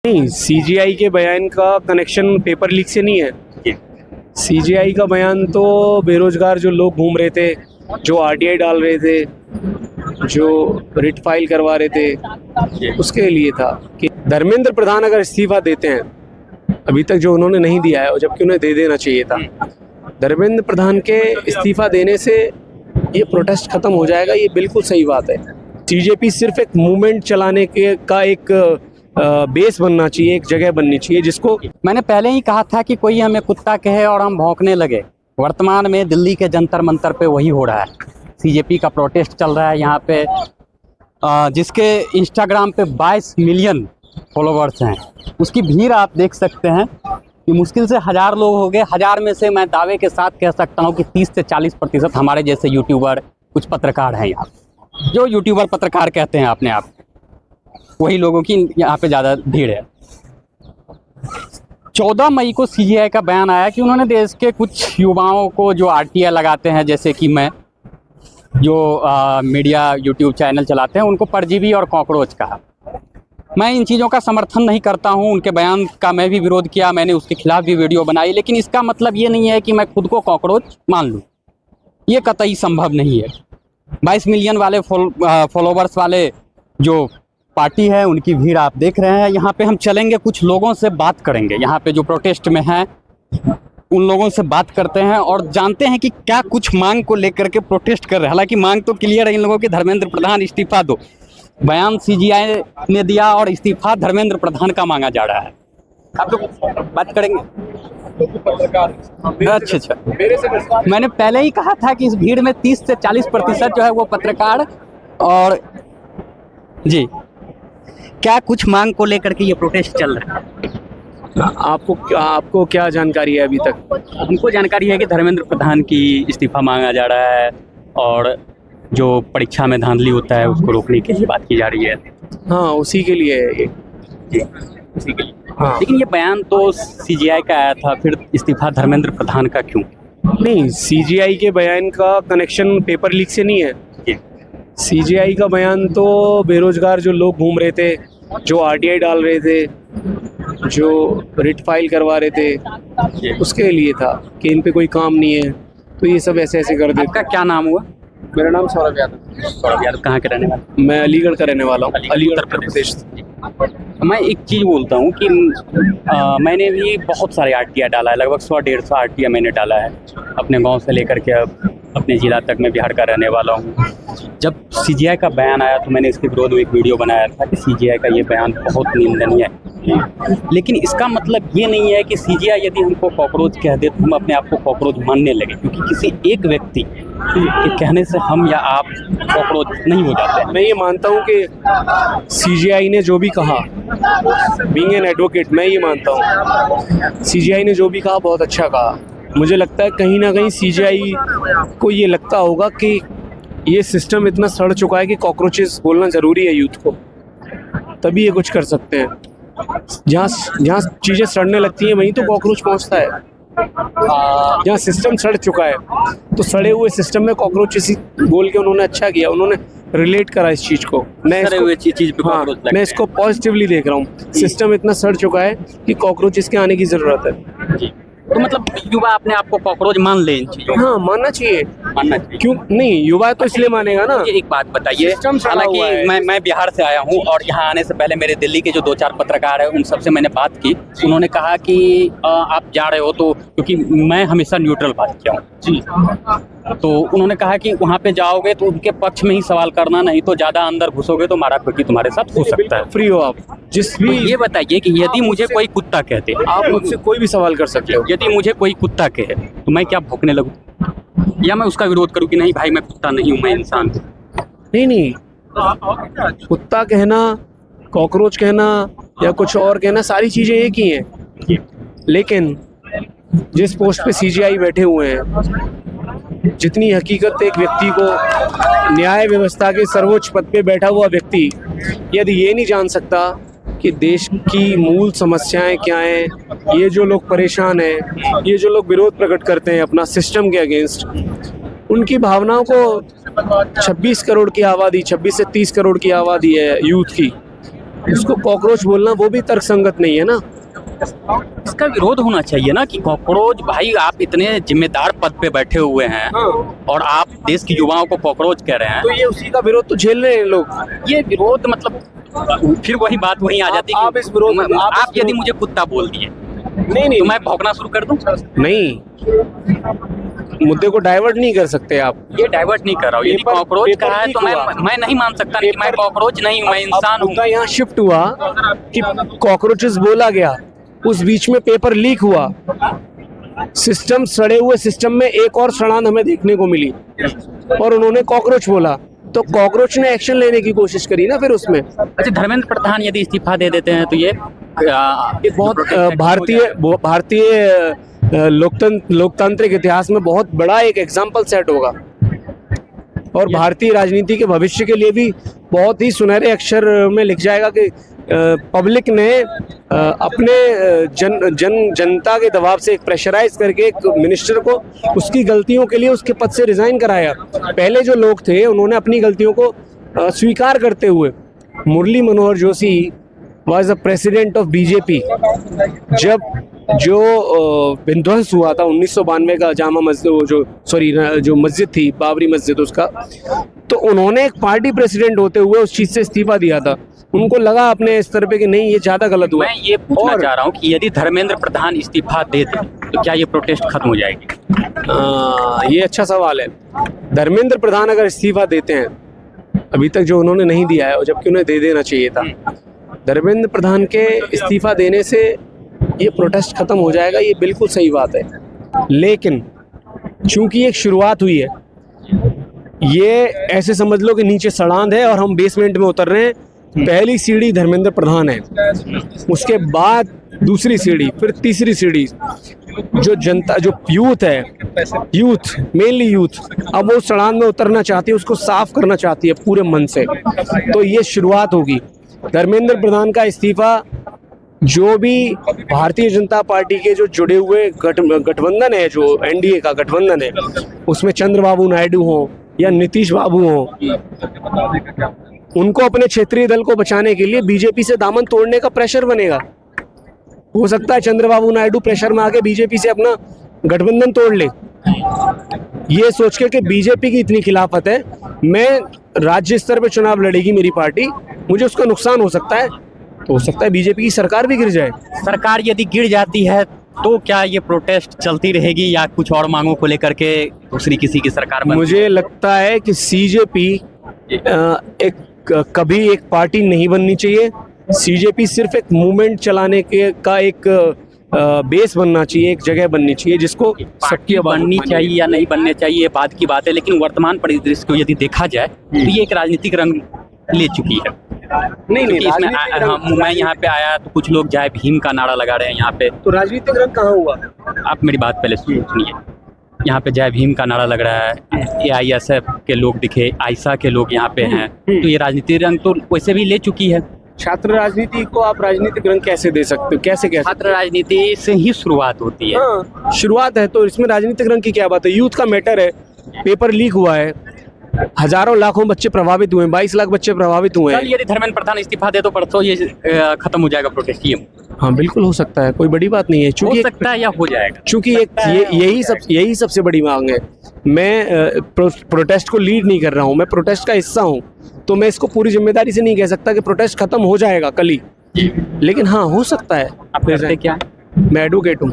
नहीं, सीजीआई के बयान का कनेक्शन पेपर लीक से नहीं है। सीजीआई का बयान तो बेरोजगार जो लोग घूम रहे थे, जो आरटीआई डाल रहे थे, जो रिट फाइल करवा रहे थे, उसके लिए था कि धर्मेंद्र प्रधान अगर इस्तीफा देते हैं, अभी तक जो उन्होंने नहीं दिया है, जबकि उन्हें दे देना चाहिए था। धर्मेंद्र प्रधान के इस्तीफा देने से ये प्रोटेस्ट खत्म हो जाएगा, ये बिल्कुल सही बात है। बीजेपी सिर्फ एक मूवमेंट चलाने के का एक बेस बनना चाहिए, एक जगह बननी चाहिए जिसको मैंने पहले ही कहा था कि कोई हमें कुत्ता कहे और हम भौंकने लगे। वर्तमान में दिल्ली के जंतर मंतर पे वही हो रहा है। सीजेपी का प्रोटेस्ट चल रहा है यहाँ पे, जिसके इंस्टाग्राम पे 22 मिलियन फॉलोवर्स हैं। उसकी भीड़ आप देख सकते हैं कि मुश्किल से 1000 लोग हो गए। 1000 में से मैं दावे के साथ कह सकता हूँ कि 30 से 40% हमारे जैसे यूट्यूबर, कुछ पत्रकार हैं यहाँ, जो यूट्यूबर पत्रकार कहते हैं अपने आप, वही लोगों की यहाँ पे ज़्यादा भीड़ है। 14 मई को सीजीआई का बयान आया कि उन्होंने देश के कुछ युवाओं को जो आरटीआई लगाते हैं, जैसे कि मैं, जो मीडिया यूट्यूब चैनल चलाते हैं, उनको परजीवी और कॉकरोच कहा। मैं इन चीज़ों का समर्थन नहीं करता हूं। उनके बयान का मैं भी विरोध किया, मैंने उसके खिलाफ भी वीडियो बनाई, लेकिन इसका मतलब ये नहीं है कि मैं खुद को कॉकरोच मान लूँ। ये कतई संभव नहीं है। 22 मिलियन वाले फॉलोवर्स वाले जो पार्टी है, उनकी भीड़ आप देख रहे हैं। यहाँ पे हम चलेंगे, कुछ लोगों से बात करेंगे, यहाँ पे जो प्रोटेस्ट में हैं उन लोगों से बात करते हैं और जानते हैं कि क्या कुछ मांग को लेकर के प्रोटेस्ट कर रहे हैं। हालांकि मांग तो क्लियर है इन लोगों की, धर्मेंद्र प्रधान इस्तीफा दो। बयान सीजीआई ने दिया और इस्तीफा धर्मेंद्र प्रधान का मांगा जा रहा है। आप लोग बात करेंगे? अच्छा, मैंने पहले ही कहा था कि इस भीड़ में 30 से 40% जो है वो पत्रकार और जी, क्या कुछ मांग को लेकर के ये प्रोटेस्ट चल रहा है? आपको क्या जानकारी है अभी तक? हमको जानकारी है कि धर्मेंद्र प्रधान की इस्तीफा मांगा जा रहा है और जो परीक्षा में धांधली होता है उसको रोकने के लिए बात की जा रही है। हाँ, उसी के लिए है ये। जी, उसी के लिए। हाँ। लेकिन ये बयान तो सीजीआई का आया था, फिर इस्तीफा धर्मेंद्र प्रधान का क्यों? नहीं, सीजीआई के बयान का कनेक्शन पेपर लीक से नहीं है। सीजीआई का बयान तो बेरोजगार जो लोग घूम रहे थे, जो आरटीआई डाल रहे थे, जो रिट फाइल करवा रहे थे, उसके लिए था कि इन पे कोई काम नहीं है तो ये सब ऐसे ऐसे कर देते। आपका क्या नाम हुआ? मेरा नाम सौरभ यादव। सौरभ यादव कहाँ के रहने वाले? मैं अलीगढ़ का रहने वाला हूँ, अलीगढ़ उत्तर प्रदेश। मैं एक चीज़ बोलता हूँ कि मैंने भी बहुत सारे आरटीआई डाला है, लगभग 100-150 आरटीआई मैंने डाला है अपने गांव से लेकर के अब अपने ज़िला तक। मैं बिहार का रहने वाला हूँ। जब सीजीआई का बयान आया तो मैंने इसके विरोध में एक वीडियो बनाया था कि सीजीआई का ये बयान बहुत निंदनीय है। लेकिन इसका मतलब ये नहीं है कि सीजीआई यदि हमको कॉकरोच कह दे तो हम अपने आप को कॉकरोच मानने लगे, क्योंकि किसी एक व्यक्ति के कहने से हम या आप कॉकरोच नहीं हो जाते हैं। मैं ये मानता हूँ कि सीजीआई ने जो भी कहा, बीइंग एन एडवोकेट, मैं ये मानता हूँ सीजीआई ने जो भी कहा बहुत अच्छा कहा। मुझे लगता है कहीं ना कहीं सीजीआई को ये लगता होगा कि ये सिस्टम इतना सड़ चुका है कि कॉकरोचेस बोलना ज़रूरी है यूथ को, तभी ये कुछ कर सकते हैं। जहाँ चीज़ें सड़ने लगती हैं वहीं तो कॉकरोच पहुँचता है। जहाँ सिस्टम सड़ चुका है तो सड़े हुए सिस्टम में कॉकरोचेस बोल के उन्होंने अच्छा किया, उन्होंने रिलेट करा इस चीज़ को। मैं इसको पॉजिटिवली देख रहा हूँ। सिस्टम इतना सड़ चुका है कि कॉकरोचेस के आने की ज़रूरत है। तो मतलब युवा अपने आप को कॉकरोच मान ले इन चीज़ों? हाँ, मानना चाहिए। क्यों नहीं? युवा तो इसलिए मानेगा ना। एक बात बताइए, हालांकि मैं बिहार से आया हूँ और यहाँ आने से पहले मेरे दिल्ली के जो 2-4 पत्रकार हैं उन सबसे मैंने बात की। उन्होंने कहा कि आप जा रहे हो तो, क्योंकि मैं हमेशा न्यूट्रल बात किया हूँ जी, तो उन्होंने कहा कि वहाँ पे जाओगे तो उनके पक्ष में ही सवाल करना, नहीं तो ज़्यादा अंदर घुसोगे तो मारा पीटी तुम्हारे साथ हो सकता है। फ्री हो आप जिस भी। ये बताइए कि यदि मुझे कोई कुत्ता कहते, आप मुझसे कोई भी सवाल कर सकते हो। यदि मुझे कोई कुत्ता कहे तो मैं क्या भौंकने लगूं, या मैं उसका विरोध करूं कि नहीं भाई मैं कुत्ता नहीं हूं, मैं इंसान हूं? नहीं, कुत्ता कहना, कॉकरोच कहना या कुछ और कहना, सारी चीजें एक ही हैं। लेकिन जिस पोस्ट पे सीजीआई बैठे हुए हैं, जितनी हकीकत एक व्यक्ति को, न्याय व्यवस्था के सर्वोच्च पद पे बैठा हुआ व्यक्ति यदि ये नहीं जान सकता कि देश की मूल समस्याएं क्या हैं, ये जो लोग परेशान हैं, ये जो लोग विरोध प्रकट करते हैं अपना सिस्टम के अगेंस्ट, उनकी भावनाओं को 26 करोड़ की आबादी, 26 से 30 करोड़ की आबादी है यूथ की, इसको कॉकरोच बोलना वो भी तर्कसंगत नहीं है ना। इसका विरोध होना चाहिए ना कि कॉकरोच, भाई आप इतने जिम्मेदार पद पे बैठे हुए हैं और आप देश के युवाओं को कॉकरोच कह रहे हैं। तो ये उसी का विरोध तो झेल रहे हैं लोग। ये विरोध मतलब फिर वही बात वहीं आ जाती है आप इस विरोध आप यदि मुझे कुत्ता बोल दिए नहीं तो मैं भौंकना शुरू कर दूं? नहीं, मुद्दे को डाइवर्ट नहीं कर सकते आप। ये डाइवर्ट नहीं कर रहा हूँ। यदि पेपर- कॉकरोच पेपर का है लीक तो हुआ। मैं नहीं मान सकता कि मैं कॉकरोच नहीं हूँ, मैं इंसान हूँ। मुद्दा यहाँ शिफ्ट हुआ कि कॉकरोचेस बोला गया, उस बीच में पेपर लीक हुआ, सिस्टम सड़े हुए सिस्टम में एक और सड़ान हमें देखने को मिली और उन्होंने कॉकरोच बोला, तो कॉकरोच ने एक्शन लेने की कोशिश करी ना फिर उसमें। अच्छा, धर्मेंद्र प्रधान यदि इस्तीफा दे देते हैं तो ये बहुत भारतीय लोकतांत्रिक इतिहास में बहुत बड़ा एक एग्जाम्पल सेट होगा और भारतीय राजनीति के भविष्य के लिए भी बहुत ही सुनहरे अक्षर में लिख जाएगा कि पब्लिक ने अपने जनता के दबाव से एक प्रेशराइज करके एक मिनिस्टर को उसकी गलतियों के लिए उसके पद से रिजाइन कराया। पहले जो लोग थे उन्होंने अपनी गलतियों को स्वीकार करते हुए, Murli Manohar Joshi was the president of BJP जब जो विध्वंस हुआ था 1992 का जामा मस्जिद जो मस्जिद थी बाबरी मस्जिद उसका, तो उन्होंने एक पार्टी प्रेसिडेंट होते हुए उस चीज़ से इस्तीफा दिया था। उनको लगा अपने स्तर पे कि नहीं ये ज़्यादा गलत हुआ। मैं ये पूछना चाह रहा हूँ कि यदि धर्मेंद्र प्रधान इस्तीफा दे दे तो क्या ये प्रोटेस्ट खत्म हो जाएगी? ये अच्छा सवाल है। धर्मेंद्र प्रधान अगर इस्तीफा देते हैं, अभी तक जो उन्होंने नहीं दिया है और जबकि उन्हें दे देना चाहिए था, धर्मेंद्र प्रधान के इस्तीफा देने से ये प्रोटेस्ट खत्म हो जाएगा, ये बिल्कुल सही बात है। लेकिन चूंकि एक शुरुआत हुई है, ये ऐसे समझ लो कि नीचे सड़ांध है और हम बेसमेंट में उतर रहे हैं। पहली सीढ़ी धर्मेंद्र प्रधान है, उसके बाद दूसरी सीढ़ी, फिर तीसरी सीढ़ी। जो जनता, जो यूथ है, मेनली यूथ, अब वो सड़ांध में उतरना चाहती है, उसको साफ करना चाहती है पूरे मन से। तो ये शुरुआत होगी। धर्मेंद्र प्रधान का इस्तीफा, जो भी भारतीय जनता पार्टी के जो जुड़े हुए गठबंधन है, जो एनडीए का गठबंधन है, उसमें चंद्रबाबू नायडू हो या नीतीश बाबू हो, उनको अपने क्षेत्रीय दल को बचाने के लिए बीजेपी से दामन तोड़ने का प्रेशर बनेगा। हो सकता है चंद्रबाबू नायडू प्रेशर में आके बीजेपी से अपना गठबंधन तोड़ ले, ये सोच के कि बीजेपी की इतनी खिलाफत है, मैं राज्य स्तर पे चुनाव लड़ेगी मेरी पार्टी, मुझे उसका नुकसान हो सकता है, तो हो सकता है बीजेपी की सरकार भी गिर जाए। सरकार यदि गिर जाती है तो क्या ये प्रोटेस्ट चलती रहेगी या कुछ और मांगों को लेकर के दूसरी किसी की सरकार बन? मुझे लगता है कि सीजेपी कभी एक पार्टी नहीं बननी चाहिए। सीजेपी सिर्फ एक मूवमेंट चलाने का एक बेस बनना चाहिए, एक जगह बननी चाहिए जिसको सबकी बननी चाहिए या नहीं बननी चाहिए ये बात की बात है, लेकिन वर्तमान परिदृश्य को यदि देखा जाए तो ये एक राजनीतिक रंग ले चुकी है। नहीं, इसमें मैं यहाँ पे आया तो कुछ लोग जय भीम का नारा लगा रहे हैं यहाँ पे। तो राजनीतिक रंग कहाँ हुआ? आप मेरी बात पहले सुनिए। यहाँ पे जय भीम का नारा लग रहा है, AISF के लोग दिखे, आयसा के लोग यहाँ पे हैं, तो ये राजनीतिक रंग तो वैसे भी ले चुकी है। छात्र राजनीति को आप राजनीतिक रंग कैसे दे सकते हो? कैसे छात्र राजनीति से ही शुरुआत होती है। हाँ, शुरुआत है तो इसमें राजनीतिक रंग की क्या बात है? यूथ का मैटर है, पेपर लीक हुआ है, हजारों लाखों बच्चे प्रभावित हुए हैं, 22 लाख बच्चे प्रभावित हुए हैं। यदि धर्मेंद्र प्रधान इस्तीफा दे तो परसों ये खत्म हो जाएगा प्रोटेस्ट? ये हाँ बिल्कुल हो सकता है, कोई बड़ी बात नहीं है। हो सकता है या हो जाएगा, चूंकि यही सबसे बड़ी मांग है। मैं प्रोटेस्ट को लीड नहीं कर रहा हूँ, मैं प्रोटेस्ट का हिस्सा हूँ, तो मैं इसको पूरी जिम्मेदारी से नहीं कह सकता कि प्रोटेस्ट खत्म हो जाएगा कल ही, लेकिन हाँ हो सकता है। आप करते क्या? मैं एडवोकेट हूँ।